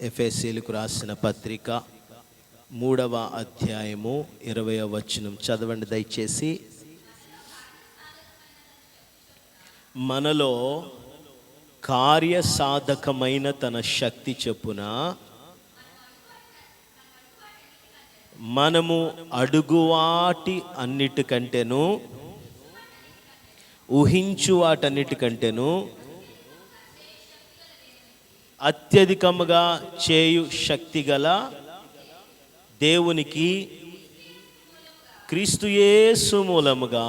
ఎఫెసీయులకు రాసిన పత్రిక 3వ అధ్యాయము 20వ వచనం చదవండి దయచేసి. మనలో కార్యసాధకమైన తన శక్తి చొప్పున మనము అడుగువాటి అన్నిటికంటేను ఊహించు వాటన్నిటికంటేను అత్యధికముగా చేయు శక్తి గల దేవునికి క్రీస్తు యేసు మూలముగా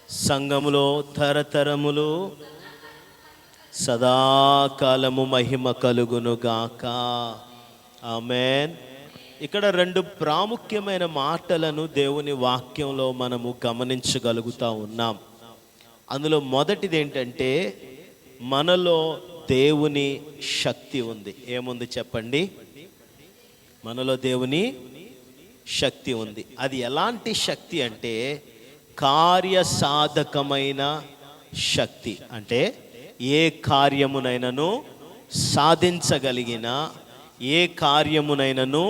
సంఘములో తరతరములు సదాకాలము మహిమ కలుగునుగాక. ఆమేన్. ఇక్కడ రెండు ప్రాముఖ్యమైన మాటలను దేవుని వాక్యంలో మనము గమనించగలుగుతూ ఉన్నాం. అందులో మొదటిది ఏంటంటే, మనలో దేవుని శక్తి ఉంది. ఏముంది చెప్పండి? మనలో దేవుని శక్తి ఉంది. అది ఎలాంటి శక్తి అంటే కార్యసాధకమైన శక్తి. అంటే ఏ కార్యమునైనను సాధించగలిగిన, ఏ కార్యమునైనను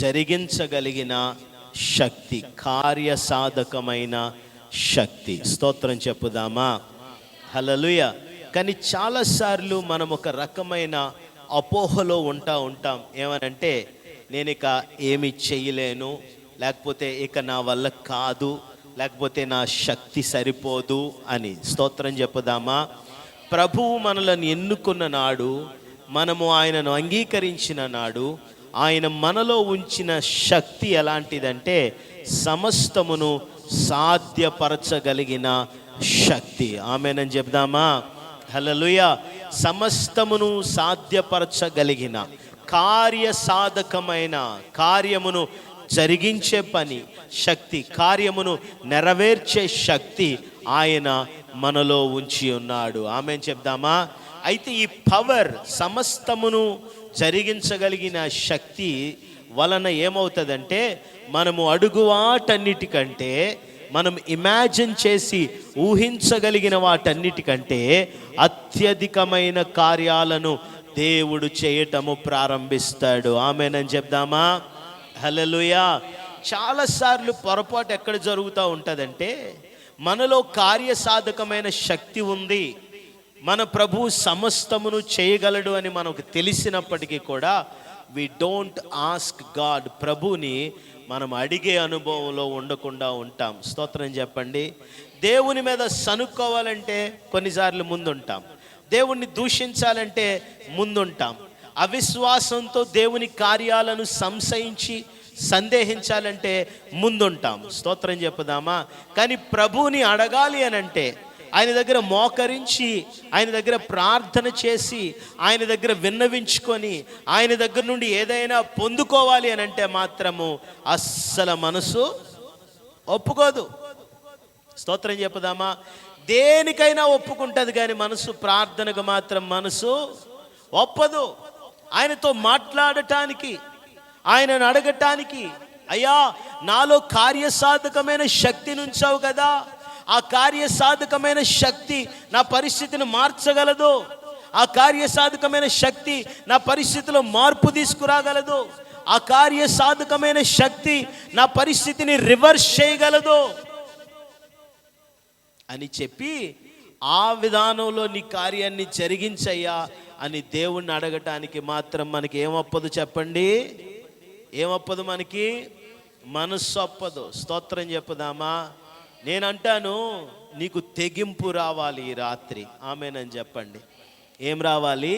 జరిగించగలిగిన శక్తి, కార్యసాధకమైన శక్తి. స్తోత్రం చెప్పుదామా? హల్లెలూయా. కానీ చాలాసార్లు మనం ఒక రకమైన అపోహలో ఉంటాం. ఏమనంటే, నేను ఇక ఏమి చేయలేను, లేకపోతే ఇక నా వల్ల కాదు, లేకపోతే నా శక్తి సరిపోదు అని. స్తోత్రం చెప్పుదామా? ప్రభువు మనలను ఎన్నుకున్న నాడు, మనము ఆయనను అంగీకరించిన నాడు, ఆయన మనలో ఉంచిన శక్తి ఎలాంటిదంటే సమస్తమును సాధ్యపరచగలిగిన శక్తి. ఆమేనని చెప్దామా? హల్లెలూయా. సమస్తమును సాధ్యపరచగలిగిన, కార్యసాధకమైన, కార్యమును జరిగించే పని శక్తి, కార్యమును నెరవేర్చే శక్తి ఆయన మనలో ఉంచి ఉన్నాడు. ఆమేన్ చెప్దామా? అయితే ఈ పవర్, సమస్తమును జరిగించగలిగిన శక్తి వలన ఏమవుతుందంటే, మనము అడుగువాటన్నిటికంటే, మనం ఇమాజిన్ చేసి ఊహించగలిగిన వాటన్నిటికంటే అత్యధికమైన కార్యాలను దేవుడు చేయటము ప్రారంభిస్తాడు. ఆమేనని చెప్దామా? హల్లెలూయా. చాలాసార్లు పొరపాటు ఎక్కడ జరుగుతూ ఉంటుందంటే, మనలో కార్యసాధకమైన శక్తి ఉంది, మన ప్రభు సమస్తమును చేయగలడు అని మనకు తెలిసినప్పటికీ కూడా వి డోంట్ ఆస్క్ గాడ్. ప్రభుని మనం అడిగే అనుభవంలో ఉండకుండా ఉంటాం. స్తోత్రం చెప్పండి. దేవుని మీద సనుక్కోవాలంటే కొన్నిసార్లు ముందుంటాం, దేవుణ్ణి దూషించాలంటే ముందుంటాం, అవిశ్వాసంతో దేవుని కార్యాలను సంశయించి సందేహించాలంటే ముందుంటాం. స్తోత్రం చెప్పుదామా? కానీ ప్రభువుని అడగాలి అనంటే, ఆయన దగ్గర మోకరించి, ఆయన దగ్గర ప్రార్థన చేసి, ఆయన దగ్గర విన్నవించుకొని, ఆయన దగ్గర నుండి ఏదైనా పొందుకోవాలి అని అంటే మాత్రము అస్సలు మనసు ఒప్పుకోదు. స్తోత్రం చెప్పుదామా? దేనికైనా ఒప్పుకుంటుంది కానీ మనసు, ప్రార్థనకు మాత్రం మనసు ఒప్పదు. ఆయనతో మాట్లాడటానికి, ఆయనను అడగటానికి, అయ్యా నాలో కార్యసాధకమైన శక్తి నుంచావు కదా, ఆ కార్యసాధకమైన శక్తి నా పరిస్థితిని మార్చగలదు, ఆ కార్యసాధకమైన శక్తి నా పరిస్థితిలో మార్పు తీసుకురాగలదు, ఆ కార్యసాధకమైన శక్తి నా పరిస్థితిని రివర్స్ చేయగలదు అని చెప్పి, ఆ విధానంలో నీ కార్యాన్ని జరిగించయ్యా అని దేవుణ్ణి అడగటానికి మాత్రం మనకి ఏమొప్పదు చెప్పండి? ఏమొప్పదు మనకి? మనస్సు ఒప్పదు. స్తోత్రం చెప్పుదామా? నేనంటాను, నీకు తెగింపు రావాలి ఈ రాత్రి. ఆమేనని చెప్పండి. ఏం రావాలి?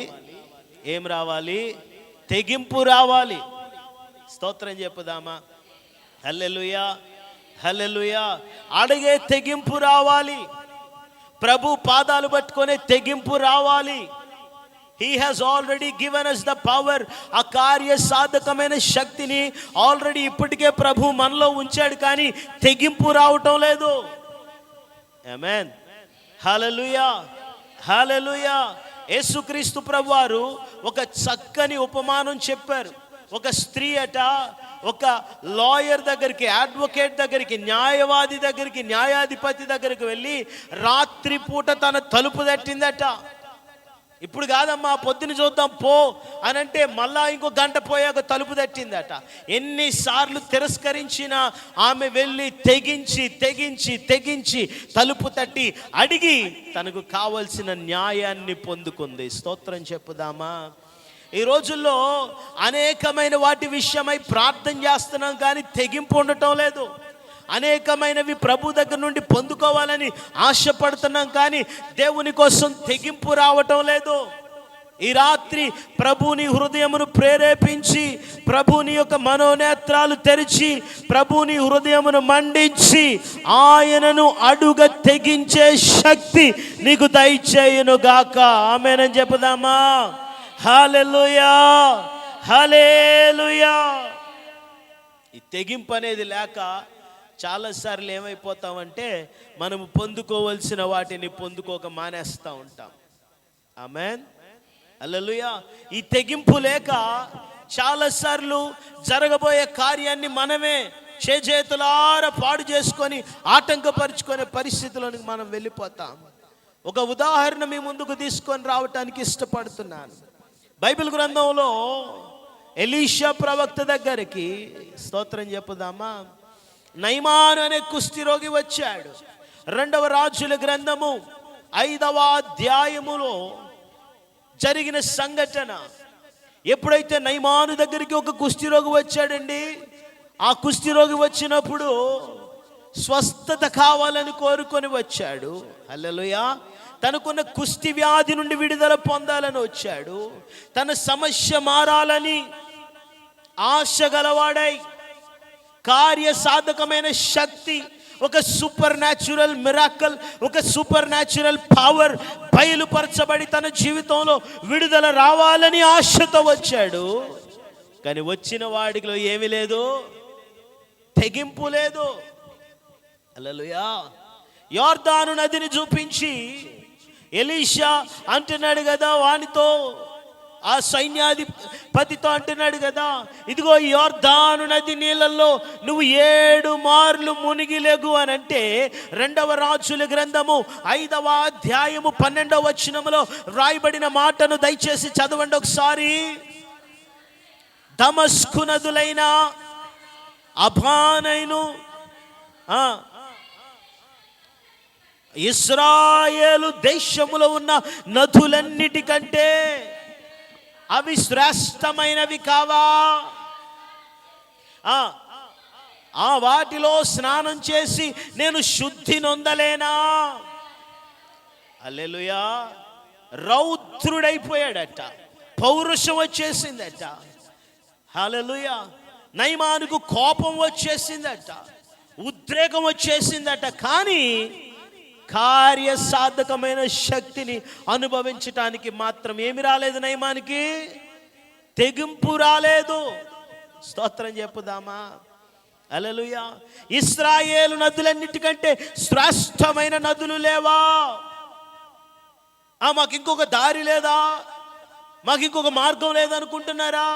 ఏం రావాలి? తెగింపు రావాలి. స్తోత్రం చెప్పుదామా? హల్లెలూయా, హల్లెలూయా. అడిగే తెగింపు రావాలి, ప్రభు పాదాలు పట్టుకునే తెగింపు రావాలి. He has already given us the power. ఆ కార్యసాధకమైన శక్తిని ఆల్రెడీ ఇప్పటికే ప్రభు మనలో ఉంచాడు, కానీ తెగింపు రావటం లేదు. ఆమేన్. హల్లెలూయా, హల్లెలూయా. యేసుక్రీస్తు ప్రభువారు ఒక చక్కని ఉపమానం చెప్పారు. ఒక స్త్రీ అట ఒక లాయర్ దగ్గరికి, అడ్వకేట్ దగ్గరికి, న్యాయవాది దగ్గరికి, న్యాయాధిపతి దగ్గరికి వెళ్ళి రాత్రిపూట తన తలుపు తట్టిందట. ఇప్పుడు కాదమ్మా, పొద్దున చూద్దాం పో అని అంటే మళ్ళా ఇంకో గంట పోయాక తలుపు తట్టిందట. ఎన్నిసార్లు తిరస్కరించినా ఆమె వెళ్ళి తెగించి తెగించి తెగించి తలుపు తట్టి అడిగి తనకు కావలసిన న్యాయాన్ని పొందుకుంది. స్తోత్రం చెప్పుదామా. ఈ రోజుల్లో అనేకమైన వాటి విషయమై ప్రార్థన చేస్తున్నాం కానీ తెగింపు ఉండటం లేదు. అనేకమైనవి ప్రభు దగ్గర నుండి పొందుకోవాలని ఆశపడుతున్నాం కానీ దేవుని కోసం తెగింపు రావటం లేదు. ఈ రాత్రి ప్రభుని హృదయమును ప్రేరేపించి, ప్రభుని యొక్క మనోనేత్రాలు తెరిచి, ప్రభుని హృదయమును మండించి ఆయనను అడుగ తెగించే శక్తి నీకు దయచేయును గాక. ఆమేనని చెప్పుదామా. హల్లెలూయా, హల్లెలూయా. ఈ తెగింపు అనేది లేక చాలాసార్లు ఏమైపోతామంటే మనము పొందుకోవలసిన వాటిని పొందుకోక మానేస్తూ ఉంటాం. ఆమేన్, హల్లెలూయా. ఈ తెగింపు లేక చాలాసార్లు జరగబోయే కార్యాన్ని మనమే చేతులారా పాడు చేసుకొని ఆటంకపరుచుకునే పరిస్థితులకు మనం వెళ్ళిపోతాం. ఒక ఉదాహరణ మీ ముందుకు తీసుకొని రావటానికి ఇష్టపడుతున్నాను. బైబిల్ గ్రంథంలో ఎలీషా ప్రవక్త దగ్గరికి, స్తోత్రం చెప్పుదామా, నయమాను అనే కుష్ఠరోగి వచ్చాడు. 2వ రాజుల గ్రంథము 5వ అధ్యాయములో జరిగిన సంఘటన. ఎప్పుడైతే నయమాను దగ్గరికి ఒక కుష్ఠరోగి వచ్చాడండి, ఆ కుష్ఠరోగి వచ్చినప్పుడు స్వస్థత కావాలని కోరుకొని వచ్చాడు. హల్లెలూయా. తనకున్న కుష్టి వ్యాధి నుండి విడుదల పొందాలని వచ్చాడు. తన సమస్య మారాలని ఆశ గలవాడై కార్య సాధకమైన శక్తి, ఒక సూపర్ న్యాచురల్ మిరాకల్, ఒక సూపర్ న్యాచురల్ పవర్ బయలుపరచబడి తన జీవితంలో విడుదల రావాలని ఆశతో వచ్చాడు. కానీ వచ్చిన వాడిలో ఏమీ లేదు, తెగింపు లేదు. హల్లెలూయా. యోర్దాను నదిని చూపించి ఎలీషా అంటున్నాడు కదా, వానితో ఆ సైన్యాధిపతితో అంటున్నాడు కదా, ఇదిగో యోర్దాను నది నీళ్ళల్లో నువ్వు 7 మార్లు మునిగి లెగు అని అంటే 2వ రాజుల గ్రంథము 5వ అధ్యాయము 12వ వచనములో రాయబడిన మాటను దయచేసి చదవండి ఒకసారి. దమస్కు నదులైన అబానైను ఇశ్రాయేలు దేశములో ఉన్న నదులన్నిటికంటే అవి శ్రేష్టమైనవి కావా? వాటిలో స్నానం చేసి నేను శుద్ధి నొందలేనా? హల్లెలూయా. రౌద్రుడైపోయాడట, పౌరుషం వచ్చేసిందట. హల్లెలూయా. నయమానుకు కోపం వచ్చేసిందట, ఉద్రేకం వచ్చేసిందట. కానీ కార్యసాధకమైన శక్తిని అనుభవించటానికి మాత్రం ఏమి రాలేదు నయమానికి, తెగింపు రాలేదు. స్తోత్రం చెప్పుదామా. హల్లెలూయా. ఇశ్రాయేలు నదులన్నిటికంటే శ్రేష్టమైన నదులు లేవా? మాకు ఇంకొక దారి లేదా, మాకు ఇంకొక మార్గం లేదనుకుంటున్నారా?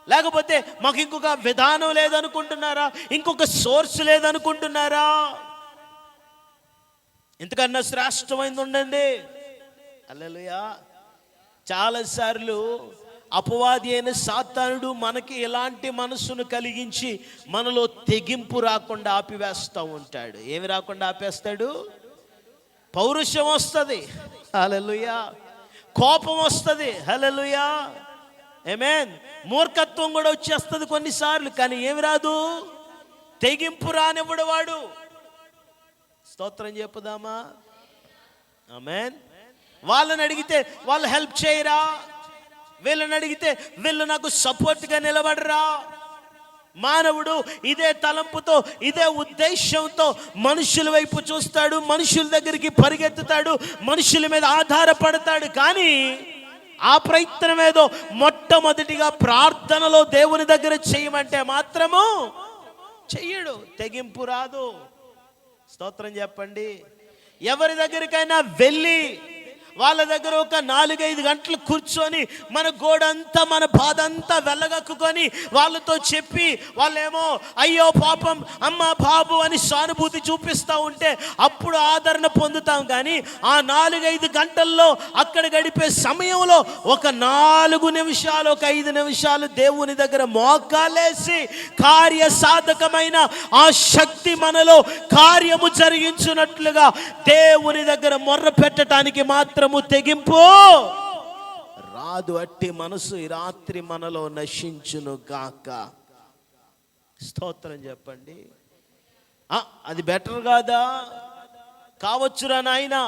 లేకపోతే మాకు ఇంకొక విధానం లేదనుకుంటున్నారా? ఇంకొక సోర్స్ లేదనుకుంటున్నారా? ఇంతకన్నా శ్రేష్టమైంది ఉండండి. హల్లెలూయా. చాలాసార్లు అపవాది అయిన సాతానుడు మనకి ఎలాంటి మనసును కలిగించి మనలో తెగింపు రాకుండా ఆపివేస్తూ ఉంటాడు. ఏమి రాకుండా ఆపేస్తాడు? పౌరుషం వస్తుంది, హల్లెలూయా. కోపం వస్తుంది, హల్లెలూయా. ఆమేన్. మూర్ఖత్వం కూడా వచ్చేస్తుంది కొన్నిసార్లు. కానీ ఏమి రాదు, తెగింపు రానివ్వడు వాడు. స్తోత్రం చెప్పుదామా. ఆమేన్. వాళ్ళని అడిగితే వాళ్ళు హెల్ప్ చేయరా, వీళ్ళని అడిగితే వీళ్ళు నాకు సపోర్ట్గా నిలబడరా. మానవుడు ఇదే తలంపుతో, ఇదే ఉద్దేశంతో మనుషుల వైపు చూస్తాడు, మనుషుల దగ్గరికి పరిగెత్తుతాడు, మనుషుల మీద ఆధారపడతాడు. కానీ ఆ ప్రయత్నం ఏదో మొట్టమొదటిగా ప్రార్థనలో దేవుని దగ్గర చేయమంటే మాత్రము చెయ్యడు, తెగింపు రాదు. స్తోత్రం చెప్పండి. ఎవరి దగ్గరికైనా వెళ్ళి వాళ్ళ దగ్గర ఒక 4-5 గంటలు కూర్చొని మన గోడంతా మన బాధ అంతా వెళ్ళగక్కుకొని వాళ్ళతో చెప్పి వాళ్ళేమో అయ్యో పాపం అమ్మ బాబు అని సానుభూతి చూపిస్తూ ఉంటే అప్పుడు ఆదరణ పొందుతాం. కానీ ఆ 4-5 గంటల్లో అక్కడ గడిపే సమయంలో ఒక 4 నిమిషాలు, ఒక 5 నిమిషాలు దేవుని దగ్గర మోకాలేసి కార్య సాధకమైన ఆ శక్తి మనలో కార్యము జరిగించున్నట్లుగా దేవుని దగ్గర మొర్ర పెట్టడానికి మాత్రము తెగింపు రాదు. అట్టి మనసు ఈ రాత్రి మనలో నశించును గాక. స్తోత్రం చెప్పండి. అది బెటర్ కాదా? కావచ్చురా నాయనా,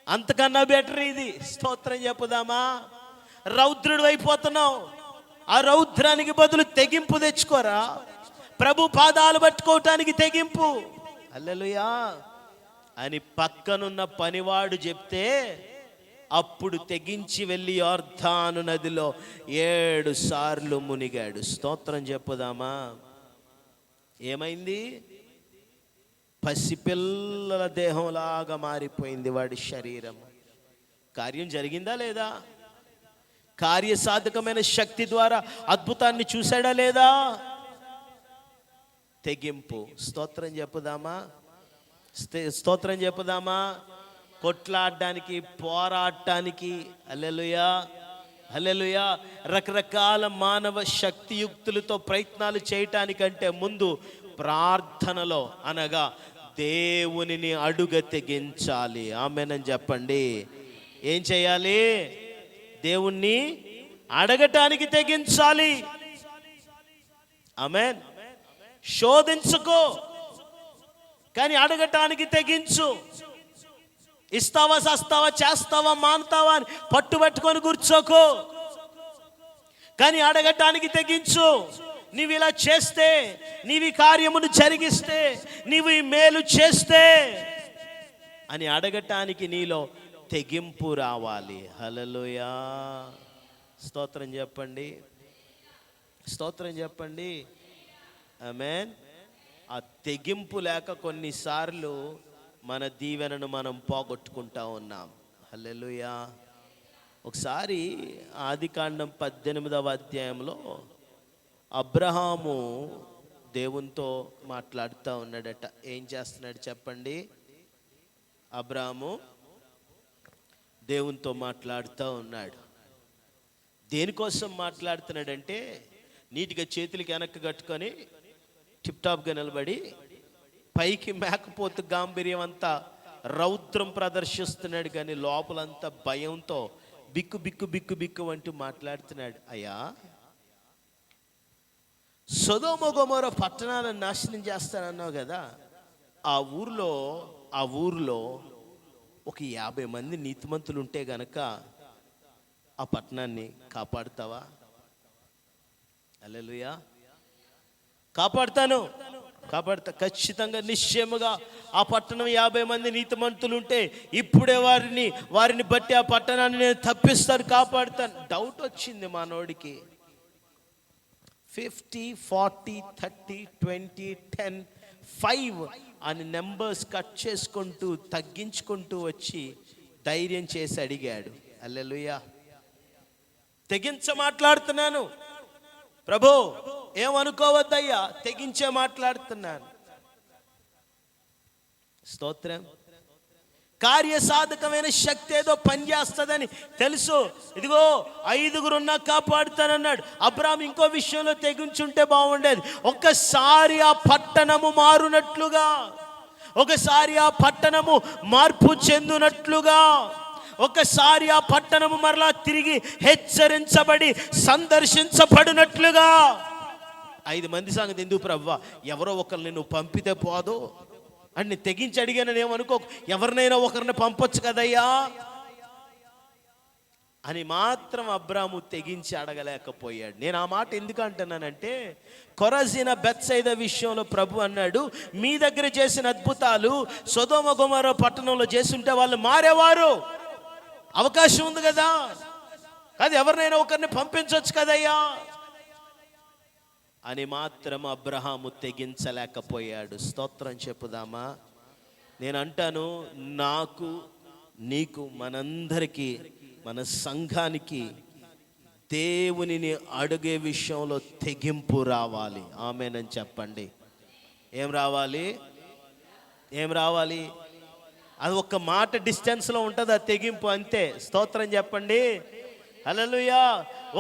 అంతకన్నా బెటర్ ఇది. స్తోత్రం చెప్పుదామా? రౌద్రుడు అయిపోతున్నావు, ఆ రౌద్రానికి బదులు తెగింపు తెచ్చుకోరా. ప్రభు పాదాలు పట్టుకోవటానికి తెగింపు. హల్లెలూయా అని పక్కనున్న పనివాడు చెప్తే అప్పుడు తెగించి వెళ్ళి యోర్దాను నదిలో 7 సార్లు మునిగాడు. స్తోత్రం చెప్పుదామా? ఏమైంది? పసిపిల్లల దేహంలాగా మారిపోయింది వాడి శరీరం. కార్యం జరిగిందా లేదా? కార్యసాధకమైన శక్తి ద్వారా అద్భుతాన్ని చూశాడా లేదా? తెగింపు. స్తోత్రం చెప్పుదామా? స్తోత్రం చెప్పుదామా? కొట్లాడడానికి, పోరాడటానికి, హల్లెలూయా హల్లెలూయా, రకరకాల మానవ శక్తియుక్తులతో ప్రయత్నాలు చేయటానికంటే ముందు ప్రార్థనలో అనగా దేవునిని అడుగ తెగించాలి. ఆమేనని చెప్పండి. ఏం చేయాలి? దేవుణ్ణి అడగటానికి తెగించాలి. ఆమేన్. శోధించుకో, కానీ అడగటానికి తెగించు. ఇస్తావా, సస్తావా, చేస్తావా, మానుతావా అని పట్టుబట్టుకొని కూర్చోకో, కానీ అడగటానికి తెగించు. నీవు ఇలా చేస్తే, నీవు ఈ కార్యమును జరిగిస్తే, నీవు ఈ మేలు చేస్తే అని అడగటానికి నీలో తెగింపు రావాలి. హల్లెలూయా. స్తోత్రం చెప్పండి. స్తోత్రం చెప్పండి. ఆమేన్. ఆ తెగింపు లేక కొన్నిసార్లు మన దీవెనను మనం పోగొట్టుకుంటా ఉన్నాం. హల్లెలూయా. ఒకసారి ఆదికాండం 18వ అధ్యాయంలో అబ్రహాము దేవునితో మాట్లాడుతూ ఉన్నాడట. ఏం చేస్తున్నాడు చెప్పండి? అబ్రహాము దేవునితో మాట్లాడుతూ ఉన్నాడు. దేనికోసం మాట్లాడుతున్నాడంటే, నీట్గా చేతులకి వెనక్కి కట్టుకొని టిప్ టాప్గా నిలబడి పైకి మేకపోతు గాంభీర్యం అంతా రౌద్రం ప్రదర్శిస్తున్నాడు, కానీ లోపలంతా భయంతో బిక్కు బిక్కు బిక్కు బిక్కు అంటూ మాట్లాడుతున్నాడు. అయ్యా, సొదొమ గొమొర పట్టణాలను నాశనం చేస్తానన్నావు కదా, ఆ ఊర్లో ఒక 50 మంది నీతిమంతులు ఉంటే గనక ఆ పట్టణాన్ని కాపాడుతావా? హల్లెలూయా. కాపాడుతా ఖచ్చితంగా, నిశ్చయముగా. ఆ పట్టణం 50 మంది నీతిమంతులు ఉంటే ఇప్పుడే వారిని బట్టి ఆ పట్టణాన్ని నేను తప్పిస్తాను, కాపాడుతాను. డౌట్ వచ్చింది మానవుడికి. 50, 40, 30, 20, 10, 5 అని నెంబర్స్ కట్ చేసుకుంటూ తగ్గించుకుంటూ వచ్చి ధైర్యం చేసి అడిగాడు. హల్లెలూయా. తెగించ మాట్లాడుతున్నాను ప్రభు, ఏమనుకోవద్దయ్యా, తెగించే మాట్లాడుతున్నాను. స్తోత్రం. కార్యసాధకమైన శక్తి ఏదో పనిచేస్తుందని తెలుసు. ఇదిగో 5గురున్నా కాపాడుతానన్నాడు. అబ్రాహాం ఇంకో విషయంలో తెగించుంటే బాగుండేది. ఒక్కసారి ఆ పట్టణము మారునట్లుగా, ఒకసారి ఆ పట్టణము మార్పు చెందునట్లుగా, ఒకసారి ఆ పట్టణము మరలా తిరిగి హెచ్చరించబడి సందర్శించబడినట్లుగా. 5 మంది సంగతి ఎందుకు ప్రభువా, ఎవరో ఒకరిని నువ్వు పంపితే పోదు అని తెగించి అడిగాను. ఏమనుకో, ఎవరినైనా ఒకరిని పంపొచ్చు కదయ్యా అని మాత్రం అబ్రాము తెగించి అడగలేకపోయాడు. నేను ఆ మాట ఎందుకు అంటున్నానంటే, కొరజీన బెత్సైదా విషయంలో ప్రభు అన్నాడు, మీ దగ్గర చేసిన అద్భుతాలు సొదొమ గొమొర పట్టణంలో చేసుంటే వాళ్ళు మారేవారు. అవకాశం ఉంది కదా, కాదు ఎవరినైనా ఒకరిని పంపించవచ్చు కదయ్యా అని మాత్రం అబ్రహాము తెగించలేకపోయాడు. స్తోత్రం చెప్పుదామా? నేను అంటాను, నాకు నీకు, మనందరికీ, మన సంఘానికి దేవునిని అడిగే విషయంలో తెగింపు రావాలి. ఆమేనని చెప్పండి. ఏం రావాలి? ఏం రావాలి? అది ఒక్క మాట డిస్టెన్స్లో ఉంటుంది ఆ తెగింపు, అంతే. స్తోత్రం చెప్పండి. హల్లెలూయా.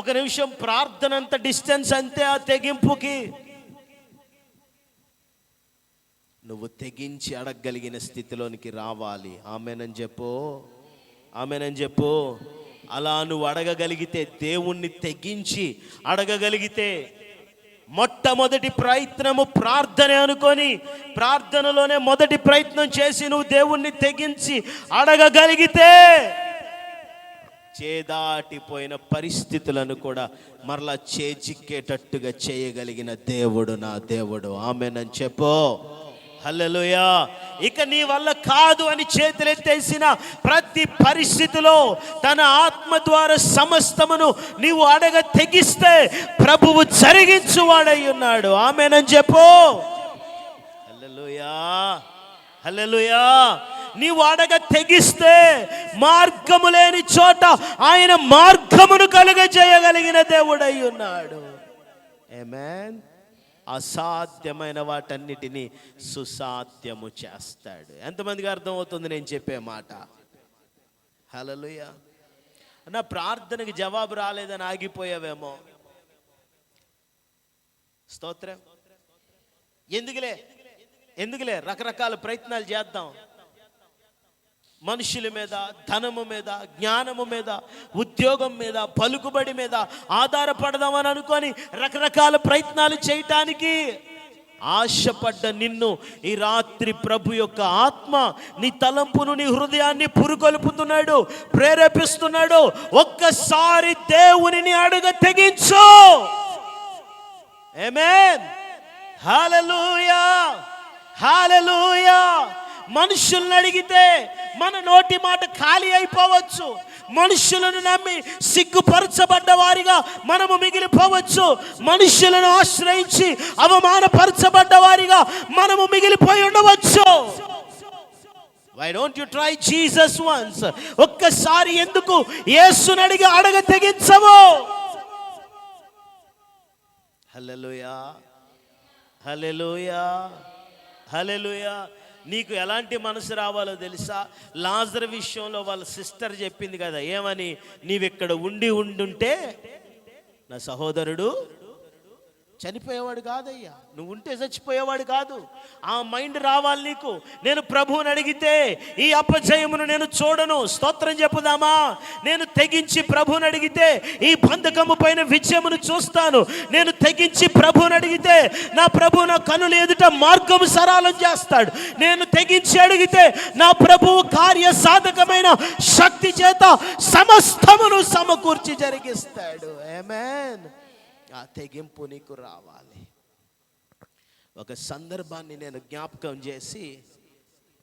ఒక నిమిషం ప్రార్థన అంత డిస్టెన్స్ అంతే ఆ తెగింపుకి. నువ్వు తెగించి అడగగలిగిన స్థితిలోనికి రావాలి. ఆమేనని చెప్పు, ఆమేనని చెప్పు. అలా నువ్వు అడగగలిగితే, దేవుణ్ణి తెగించి అడగగలిగితే, మొట్టమొదటి ప్రయత్నము ప్రార్థనే అనుకొని ప్రార్థనలోనే మొదటి ప్రయత్నం చేసి నువ్వు దేవుణ్ణి తెగించి అడగగలిగితే, చేదాటిపోయిన పరిస్థితులను కూడా మరలా చేజిక్కేటట్టుగా చేయగలిగిన దేవుడు నా దేవుడు. ఆమేనని చెప్పు. హల్లెలూయా. ఇక నీ వల్ల కాదు అని చేతులెత్తేసిన ప్రతి పరిస్థితిలో తన ఆత్మ ద్వారా సమస్తమును నీవు అడగ తెగిస్తే ప్రభువు జరిగించువాడై ఉన్నాడు. ఆమేనని చెప్పు. హల్లెలూయా. హల్లెలూయా. నీవు అడగ తెగిస్తే మార్గము లేని చోట ఆయన మార్గమును కలుగజేయగలిగిన దేవుడై ఉన్నాడు. ఆమేన్. అసాధ్యమైన వాటన్నిటినీ సుసాధ్యము చేస్తాడు. ఎంతమందికి అర్థమవుతుంది నేను చెప్పే మాట? హల్లెలూయా. నా ప్రార్థనకి జవాబు రాలేదని ఆగిపోయావేమో. స్తోత్రం. ఎందుకులే రకరకాల ప్రయత్నాలు చేద్దాం. మనుషుల మీద, ధనము మీద, జ్ఞానము మీద, ఉద్యోగం మీద, పలుకుబడి మీద ఆధారపడదామని అనుకొని రకరకాల ప్రయత్నాలు చేయటానికి ఆశపడ్డ నిన్ను ఈ రాత్రి ప్రభు యొక్క ఆత్మ నీ తలంపును, నీ హృదయాన్ని పురుకొల్పుతున్నాడు, ప్రేరేపిస్తున్నాడు. ఒక్కసారి దేవునిని అడుగ తెగించు. ఆమేన్. హల్లెలూయా. హల్లెలూయా. మనుషులను అడిగితే మన నోటి మాట ఖాళీ అయిపోవచ్చు. మనుషులను నమ్మి సిగ్గుపరచబడ్డ వారిగా మనము మిగిలిపోవచ్చు. మనుషులను ఆశ్రయించి అవమానపరచబడ్డ వారిగా మనము మిగిలిపోయి ఉండవచ్చు. Why don't you try Jesus once? ఒక్కసారి ఎందుకు యేసుని అడిగి అడగ తెగించవు? హల్లెలూయా. హల్లెలూయా. హల్లెలూయా. నీకు ఎలాంటి మనసు రావాలో తెలుసా? లాజరు విషయంలో వాళ్ళ సిస్టర్ చెప్పింది కదా, ఏమని? నీవిక్కడ ఉండుంటే నా సహోదరుడు చనిపోయేవాడు కాదయ్యా, నువ్వు ఉంటే చచ్చిపోయేవాడు కాదు. ఆ మైండ్ రావాలి నీకు. నేను ప్రభువుని అడిగితే ఈ అపజయమును నేను చూడను. స్తోత్రం చెప్పుదామా? నేను తెగించి ప్రభువుని అడిగితే ఈ బంధకము పైన విజయమును చూస్తాను. నేను తెగించి ప్రభువుని అడిగితే నా ప్రభు నా కనుల ఎదుట మార్గము సరళం చేస్తాడు. నేను తెగించి అడిగితే నా ప్రభువు కార్య సాధకమైన శక్తి చేత సమస్తమును సమకూర్చి జరిగిస్తాడు. ఆమేన్. ఆ తెగింపు నీకు రావాలి. ఒక సందర్భాన్ని నేను జ్ఞాపకం చేసి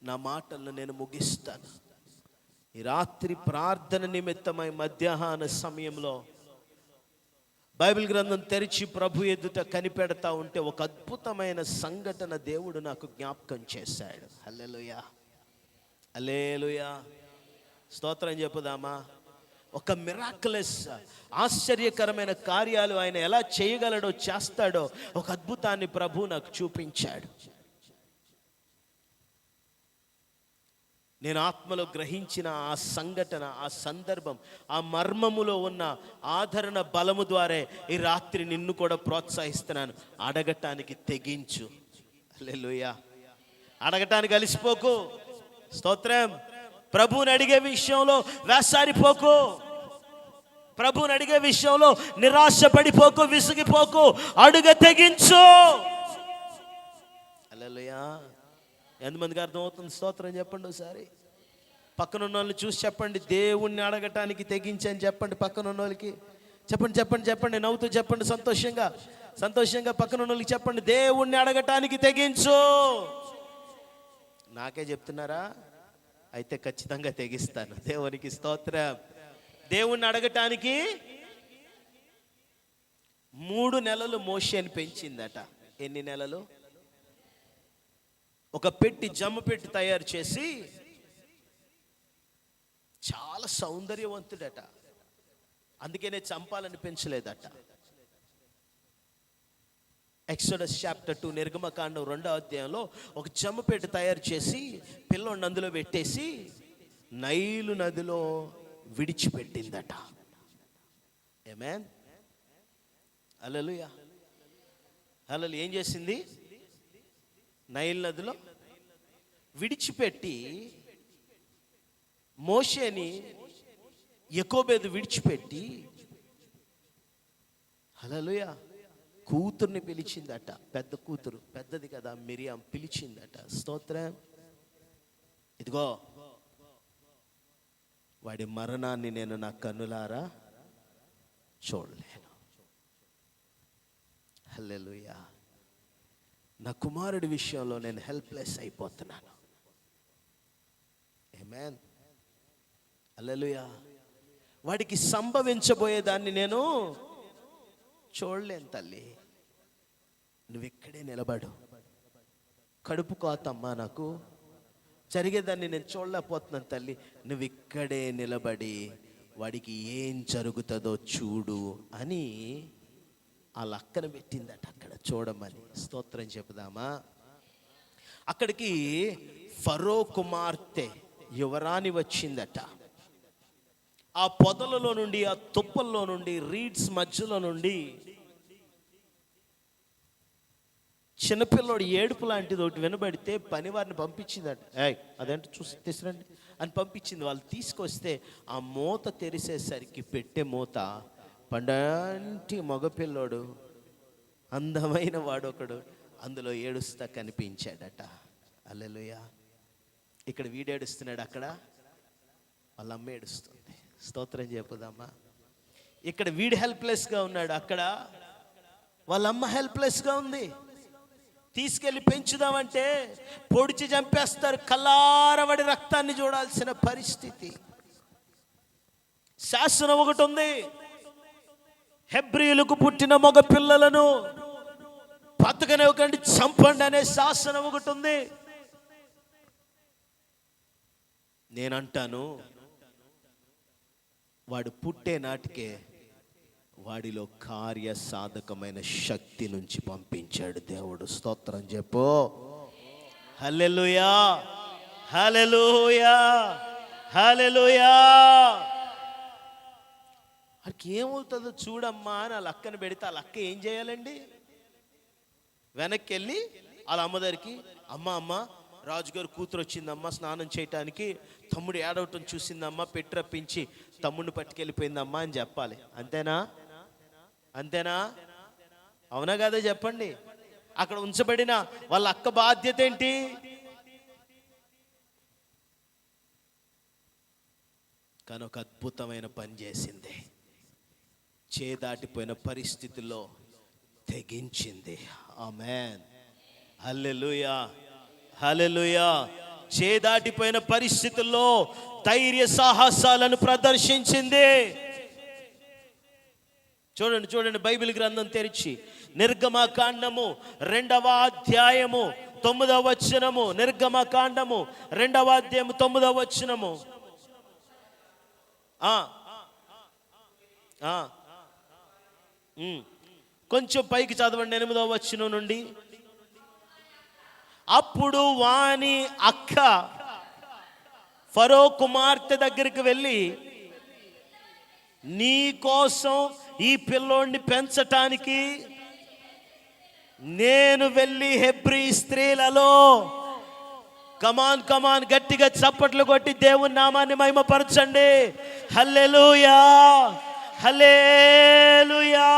నా మాటలను నేను ముగిస్తాను. ఈ రాత్రి ప్రార్థన నిమిత్తమై మధ్యాహ్న సమయంలో బైబిల్ గ్రంథం తెరిచి ప్రభు ఎదుట కనిపెడతా ఉంటే ఒక అద్భుతమైన సంఘటన దేవుడు నాకు జ్ఞాపకం చేశాడు. హల్లెలూయా. హల్లెలూయా. స్తోత్రం చెప్పుదామా? ఒక మిరాకులస్, ఆశ్చర్యకరమైన కార్యాలు ఆయన ఎలా చేయగలడో, చేస్తాడో ఒక అద్భుతాన్ని ప్రభు నాకు చూపించాడు. నేను ఆత్మలో గ్రహించిన ఆ సంఘటన, ఆ సందర్భం, ఆ మర్మములో ఉన్న ఆదరణ బలము ద్వారా ఈ రాత్రి నిన్ను కూడా ప్రోత్సహిస్తున్నాను. అడగటానికి తెగించు. హల్లెలూయా. అడగటానికి అలసిపోకు. స్తోత్రం. ప్రభువుని అడిగే విషయంలో వేసారిపోకు. ప్రభువుని అడిగే విషయంలో నిరాశ పడిపోకు, విసిగిపోకు. అడుగ తెగించు. హల్లెలూయా. ఎంతమందికి అర్థమవుతుంది? స్తోత్రం చెప్పండి ఒకసారి. పక్కనున్న వాళ్ళని చూసి చెప్పండి, దేవుణ్ణి అడగటానికి తెగించని చెప్పండి. పక్కనున్న వాళ్ళకి చెప్పండి. నవ్వుతూ చెప్పండి. సంతోషంగా పక్కనున్న వాళ్ళకి చెప్పండి, దేవుణ్ణి అడగటానికి తెగించు. నాకే చెప్తున్నారా? అయితే ఖచ్చితంగా తెగిస్తాను. దేవునికి స్తోత్రం. దేవుణ్ణి అడగటానికి 3 నెలలు మోషేని పెంచిందట. ఎన్ని నెలలు? ఒక పెట్టి, జమ్ము పెట్టి తయారు చేసి చాలా సౌందర్యవంతుడట, అందుకనే చంపాలనిపించలేదట. ఎక్సోడస్ చాప్టర్ 2 నిర్గమకాండం 2వ అధ్యాయంలో ఒక జమ్మపేట తయారు చేసి పిల్లోడిని అందులో పెట్టేసి నైలు నదిలో విడిచిపెట్టిందట. ఆమేన్, హల్లెలూయా. హల్లెలూయా. ఏం చేసింది? నైల్ నదిలో విడిచిపెట్టి మోషేని యెకోబేదు విడిచిపెట్టి, హల్లెలూయా, కూతుర్ని పిలిచిందట. పెద్ద కూతురు, పెద్దది కదా, మిరియాం పిలిచిందట. స్తోత్రం. ఇదిగో వాడి మరణాన్ని నేను నా కన్నులారా చూడలేను. హల్లెలూయా. నా కుమారుడి విషయంలో నేను హెల్ప్లెస్ అయిపోతున్నాను. ఆమేన్, హల్లెలూయా. వాడికి సంభవించబోయేదాన్ని నేను చూడలేను తల్లి. నువ్వు ఇక్కడే నిలబడు. కడుపు కోతమ్మా, నాకు జరిగేదాన్ని నేను చూడలేకపోతున్నాను తల్లి. నువ్వు ఇక్కడే నిలబడి వాడికి ఏం జరుగుతుందో చూడు అని ఆ లక్కన పెట్టిందట అక్కడ చూడమని. స్తోత్రం చెప్పుదామా. అక్కడికి ఫరో కుమార్తె యువరాణి వచ్చిందట. ఆ పొదలలో నుండి, ఆ తుప్పల్లో నుండి, రీడ్స్ మధ్యలో నుండి చిన్నపిల్లోడు ఏడుపు లాంటిది ఒకటి వినబడితే పని వారిని పంపించిందట. అదేంటో చూసి తీసుకురండి అని పంపించింది. వాళ్ళు తీసుకొస్తే ఆ మూత తెరిసేసరికి, పెట్టే మూత, పండంటి మగపిల్లోడు, అందమైన వాడొకడు అందులో ఏడుస్తా కనిపించాడట. హల్లెలూయా. ఇక్కడ వీడు ఏడుస్తున్నాడు, అక్కడ వాళ్ళ అమ్మ ఏడుస్తుంది. స్తోత్రం చెప్పుదామా. ఇక్కడ వీడు హెల్ప్లెస్గా ఉన్నాడు, అక్కడ వాళ్ళ అమ్మ హెల్ప్లెస్గా ఉంది. తీసుకెళ్ళి పెంచుదామంటే పొడిచి చంపేస్తారు. కల్లారబడి రక్తాన్ని చూడాల్సిన పరిస్థితి. శాసనం ఒకటి ఉంది, హెబ్రీయులకు పుట్టిన మగ పిల్లలను బతకనివ్వకండి, చంపండి అనే శాసనం ఒకటి ఉంది. నేనంటాను, వాడు పుట్టే నాటికే వాడిలో కార్య సాధకమైన శక్తి నుంచి పంపించాడు దేవుడు. స్తోత్రం చెప్పు. హల్లెలూయా, హల్లెలూయా, హల్లెలూయా. వాడికి ఏమవుతుందో చూడమ్మా అని ఆ లక్కను పెడితే, ఆ లక్క ఏం చేయాలండి? వెనక్కి వెళ్ళి వాళ్ళ అమ్మ దగ్గరికి, అమ్మ రాజుగారు కూతురు వచ్చిందమ్మా స్నానం చేయటానికి, తమ్ముడు ఏడవటం చూసిందమ్మా, పెట్టి తమ్ముడిని పట్టుకెళ్ళిపోయిందమ్మా అని చెప్పాలి. అంతేనా? అంతేనా? అవునా కదా చెప్పండి. అక్కడ ఉంచబడిన వాళ్ళ అక్క బాధ్యత ఏంటి? కానీ ఒక అద్భుతమైన పని చేసింది. చేదాటిపోయిన పరిస్థితుల్లో తెగించింది. ఆమేన్, హల్లెలూయా, హల్లెలూయా. చేదాటిపోయిన పరిస్థితుల్లో ధైర్య సాహసాలను ప్రదర్శించింది. చూడండి బైబిల్ గ్రంథం తెరిచి నిర్గమకాండము 2వ అధ్యాయము 9వ వచనము. నిర్గమకాండము 2వ అధ్యాయము 9వ వచనము. కొంచెం పైకి చదవండి, 8వ వచనం నుండి. అప్పుడు వాని అక్క ఫరో కుమార్తె దగ్గరికి వెళ్ళి, నీ కోసం ఈ పిల్లోడిని పెంచటానికి నేను వెళ్ళి హెబ్రీ స్త్రీలలో, కమాన్ గట్టిగా చప్పట్లు కొట్టి దేవుని నామాన్ని మహిమపరచండి. హల్లెలూయా, హల్లెలూయా.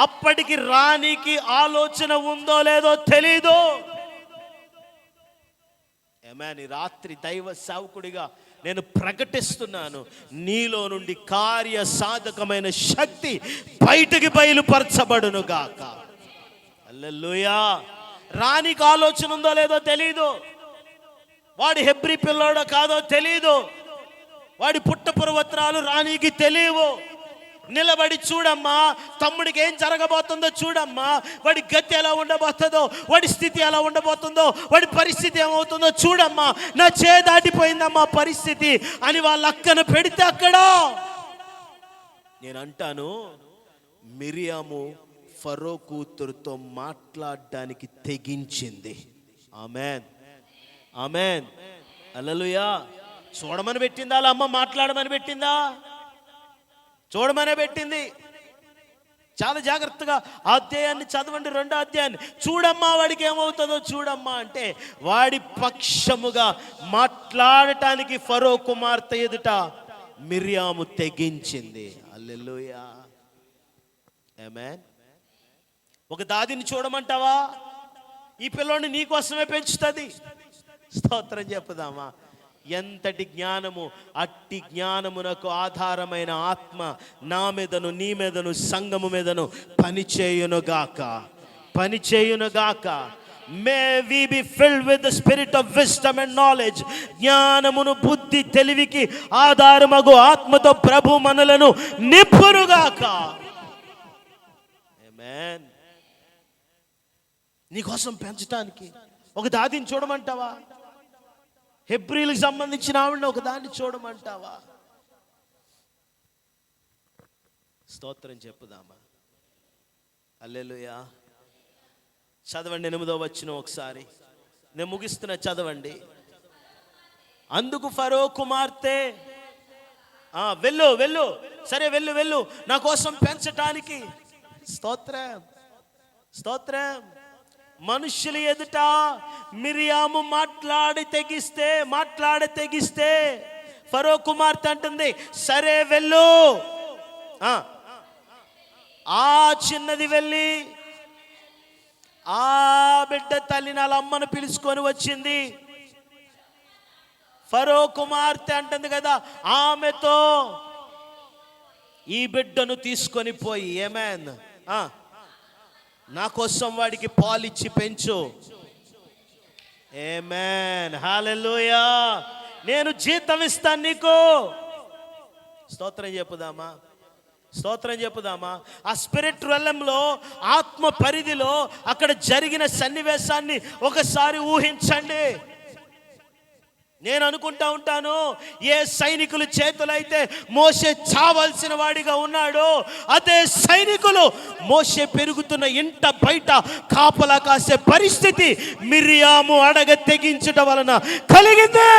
అప్పటికి రాణికి ఆలోచన ఉందో లేదో తెలీదు. ఆమేన్. రాత్రి దైవ సేవకుడిగా నేను ప్రకటిస్తున్నాను, నీలో నుండి కార్య సాధకమైన శక్తి బయటికి బయలుపరచబడును గాక. హల్లెలూయా. రాణికి ఆలోచన ఉందో లేదో తెలీదు, వాడి హెబ్రీ పిల్లోడో కాదో తెలీదు, వాడి పుట్టపూర్వత్రాలు రాణికి తెలియవు. నిలబడి చూడమ్మా, తమ్ముడికి ఏం జరగబోతుందో చూడమ్మా, వాడి గతి ఎలా ఉండబోతుందో, వాడి స్థితి ఎలా ఉండబోతుందో, వాడి పరిస్థితి ఏమవుతుందో చూడమ్మా, నా దాటిపోయిందమ్మా పరిస్థితి అని వాళ్ళ అక్కను పెడితే అక్కడ నేను అంటాను, మిరియాము ఫరో కూతురుతో మాట్లాడడానికి తెగించింది. ఆమెన్, ఆమెన్, హల్లెలూయా. చూడమని పెట్టిందా వాళ్ళ అమ్మ? మాట్లాడమని పెట్టిందా? చూడమనే పెట్టింది. చాలా జాగ్రత్తగా ఆ అధ్యాయాన్ని చదవండి, 2వ అధ్యాయాన్ని. చూడమ్మా వాడికి ఏమవుతుందో చూడమ్మా అంటే, వాడి పక్షముగా మాట్లాడటానికి ఫరో కుమార్తె ఎదుట మిరియాము తెగించింది. హల్లెలూయా, ఆమేన్. ఒక దాదిని చూడమంటావా? ఈ పిల్లోని నీకోసమే పెంచుతుంది. స్తోత్రం చెప్పుదామా. ఎంతటి జ్ఞానము! అట్టి జ్ఞానమునకు ఆధారమైన ఆత్మ నా మీదను, నీ మీదను, సంఘము మీదను పనిచేయునుగాక, పనిచేయునుగాక. May we be filled with the spirit of wisdom and knowledge. జ్ఞానమును, బుద్ధి, తెలివికి ఆధారమగు ఆత్మతో ప్రభు మనలను నింపునుగాక. ఆమేన్. నీకోసం పెంచడానికి ఒక దాదిని చూడమంటావా? హెబ్రీలకు సంబంధించిన ఆవిడని ఒక దాన్ని చూడమంటావా? స్తోత్రం చెప్పుదామా. హల్లెలూయా. చదవండి 8వ వచనం ఒకసారి, నేను ముగిస్తున్నా, చదవండి. అందుకు ఫరో కుమార్తె, వెళ్ళు వెళ్ళు, సరే వెళ్ళు వెళ్ళు, నా కోసం పెంచటానికి. స్తోత్రం, స్తోత్రం. మనుషుల ఎదుట మిరియాము మాట్లాడి తెగిస్తే ఫరో కుమార్తె అంటుంది, సరే వెళ్ళు. ఆ చిన్నది వెళ్ళి ఆ బిడ్డ తల్లిని, వాళ్ళ అమ్మను పిలుచుకొని వచ్చింది. ఫరో కుమార్తె అంటుంది కదా, ఆమెతో ఈ బిడ్డను తీసుకొని పోయి, ఆమేన్, నా కోసం వాడికి పాలిచ్చి పెంచు. ఆమేన్, హల్లెలూయా. నేను జీతం ఇస్తాను నీకు. స్తోత్రం చెప్పుదామా, స్తోత్రం చెప్పుదామా. ఆ స్పిరిట్ రెలంలో, ఆత్మ పరిధిలో అక్కడ జరిగిన సన్నివేశాన్ని ఒకసారి ఊహించండి. నేను అనుకుంటా ఉంటాను, ఏ సైనికుల చేతులైతే మోషే చావాల్సిన వాడిగా ఉన్నాడో, అదే సైనికులు మోషే పెరుగుతున్న ఇంట బయట కాపలా కాసే పరిస్థితి మిరియాము అడగ తెగించుట వలన కలిగింది.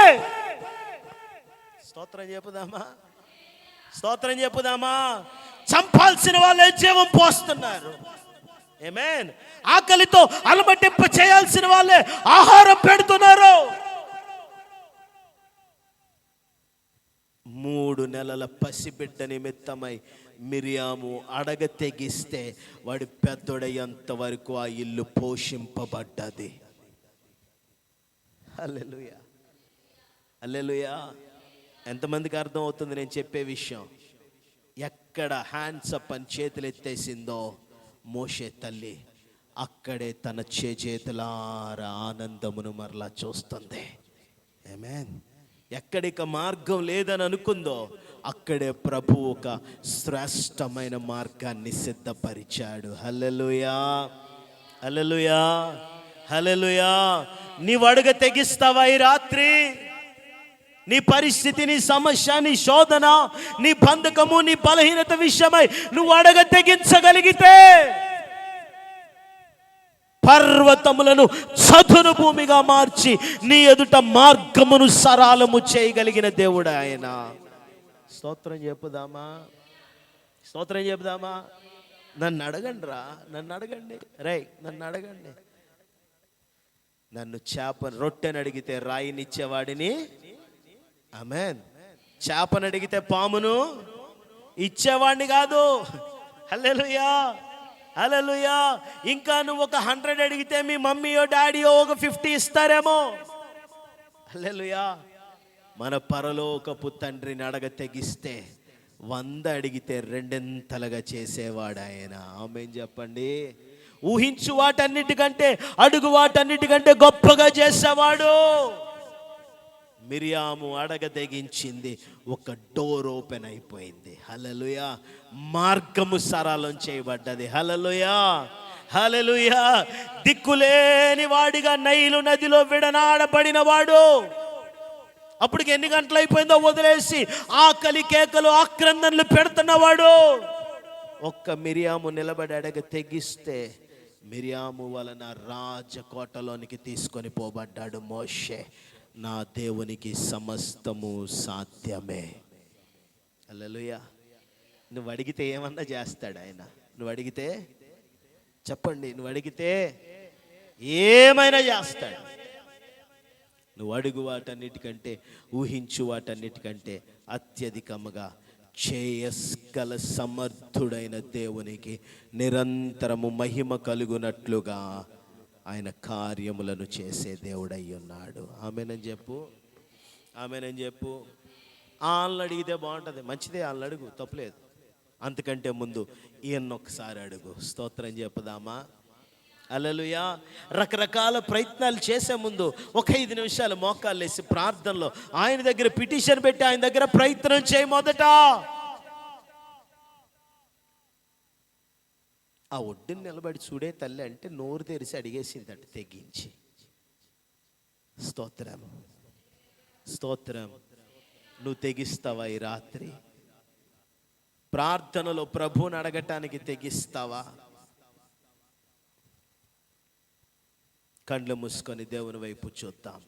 స్తోత్రం చెప్పుదామా, స్తోత్రం చెప్పుదామా. చంపాల్సిన వాళ్ళే జీవం పోస్తున్నారు. ఆమేన్. ఆకలితో అలమటింప చేయాల్సిన వాళ్ళే ఆహారం పెడుతున్నారు. 3 నెలల పసిబిడ్డ నిమిత్తమై మిరియాము అడగ తెగిస్తే వాడి పెద్దోడయ్యేంత వరకు ఆ ఇల్లు పోషింపబడ్డది. హల్లెలూయా, హల్లెలూయా. ఎంతమందికి అర్థం అవుతుంది నేను చెప్పే విషయం? ఎక్కడ హ్యాండ్స్ అప్ అని చేతులు ఎత్తేసిందో మోషే తల్లి, అక్కడే తన చేతులారా ఆనందమును మరలా చూస్తుంది. ఆమేన్. ఎక్కడిక మార్గం లేదని అనుకుందో అక్కడే ప్రభు ఒక శ్రేష్టమైన మార్గాన్ని సిద్ధపరిచాడు. హల్లెలూయా, హల్లెలూయా, హల్లెలూయా. నీవు అడుగ తెగిస్తావా ఈ రాత్రి? నీ పరిస్థితి, నీ సమస్య, నీ శోధన, నీ బంధకము, నీ బలహీనత విషయమై నువ్వు అడగ తెగించగలిగితే పర్వతములను చదును భూమిగా మార్చి నీ ఎదుట మార్గమును సరళము చేయగలిగిన దేవుడు ఆయన. స్తోత్రం చెప్పుదామా, స్తోత్రం చెప్పుదామా. నన్ను అడగండి రా, నన్ను అడగండి, నన్ను అడగండి. నన్ను రొట్టెని అడిగితే రాయినిచ్చేవాడిని, ఆమేన్. చేపను అడిగితే పామును ఇచ్చేవాడిని కాదు. హల్లెలూయా, హల్లెలూయా. ఇంకా నువ్వు ఒక 100 అడిగితే మీ మమ్మీయో డాడీయో ఒక 50 ఇస్తారేమో. హల్లెలూయా. మన పరలోకపు తండ్రిని అడగ తెగిస్తే 100 అడిగితే 2 చేసేవాడు ఆయన. ఆమేన్ చెప్పండి. ఊహించు వాటన్నిటికంటే, అడుగు వాటన్నిటికంటే గొప్పగా చేసేవాడు. మిరియాము అడగ తెగించింది, ఒక డోర్ ఓపెన్ అయిపోయింది. హల్లెలూయా. మార్గము సరళం చేయబడ్డది. హల్లెలూయా, హల్లెలూయా. దిక్కులేని వాడిగా నైలు నదిలో విడనాడబడిన వాడు అప్పటికి ఎన్ని గంటలు అయిపోయిందో వదిలేసి ఆకలి కేకలు ఆక్రందనలు పెడుతున్నవాడు ఒక్క మిరియాము నిలబడి అడగ తెగిస్తే మిరియాము వలన రాజకోటలోనికి తీసుకొని పోబడ్డాడు మోషే. నా దేవునికి సమస్తము సాధ్యమే. హల్లెలూయా. నువ్వు అడిగితే ఏమన్నా చేస్తాడు ఆయన. నువ్వు అడిగితే చెప్పండి, నువ్వు అడిగితే ఏమైనా చేస్తాడు. నువ్వు అడుగు వాటన్నిటికంటే, ఊహించు వాటన్నిటికంటే అత్యధికముగా చేయగల సమర్థుడైన దేవునికి నిరంతరము మహిమ కలుగునట్లుగా ఆయన కార్యములను చేసే దేవుడై ఉన్నాడు. ఆమేనని చెప్పు, ఆమేనని చెప్పు. వాళ్ళని అడిగితే బాగుంటుంది, మంచిదే, వాళ్ళని అడుగు, తప్పులేదు. అంతకంటే ముందు ఈయన ఒకసారి అడుగు. స్తోత్రం చెప్పుదామా? హల్లెలూయా. రకరకాల ప్రయత్నాలు చేసే ముందు ఒక 5 నిమిషాలు మోకాళ్ళు వేసి ప్రార్థనలో ఆయన దగ్గర పిటిషన్ పెట్టి ఆయన దగ్గర ప్రయత్నం చేయి. మొదట ఆ ఒడ్డుని నిలబడి చూడే తల్లి అంటే నోరు తెరిచి అడిగేసిందట తెగించి. స్తోత్రం, స్తోత్రం. నువ్వు తెగిస్తావా ఈ రాత్రి? ప్రార్థనలో ప్రభువుని అడగటానికి తెగిస్తావా? కండ్లు మూసుకొని దేవుని వైపు చూద్దాం.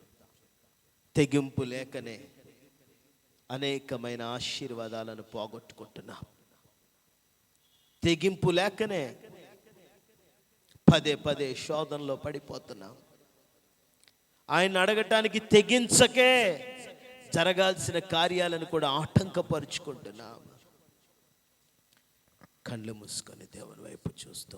తెగింపు లేకనే అనేకమైన ఆశీర్వాదాలను పోగొట్టుకుంటున్నాం. తెగింపు లేకనే పదే పదే శోధనలో పడిపోతున్నాం. ఆయన అడగటానికి తెగించకే జరగాల్సిన కార్యాలను కూడా ఆటంకపరుచుకుంటున్నాం. కళ్ళు మూసుకొని దేవుని వైపు చూస్తూ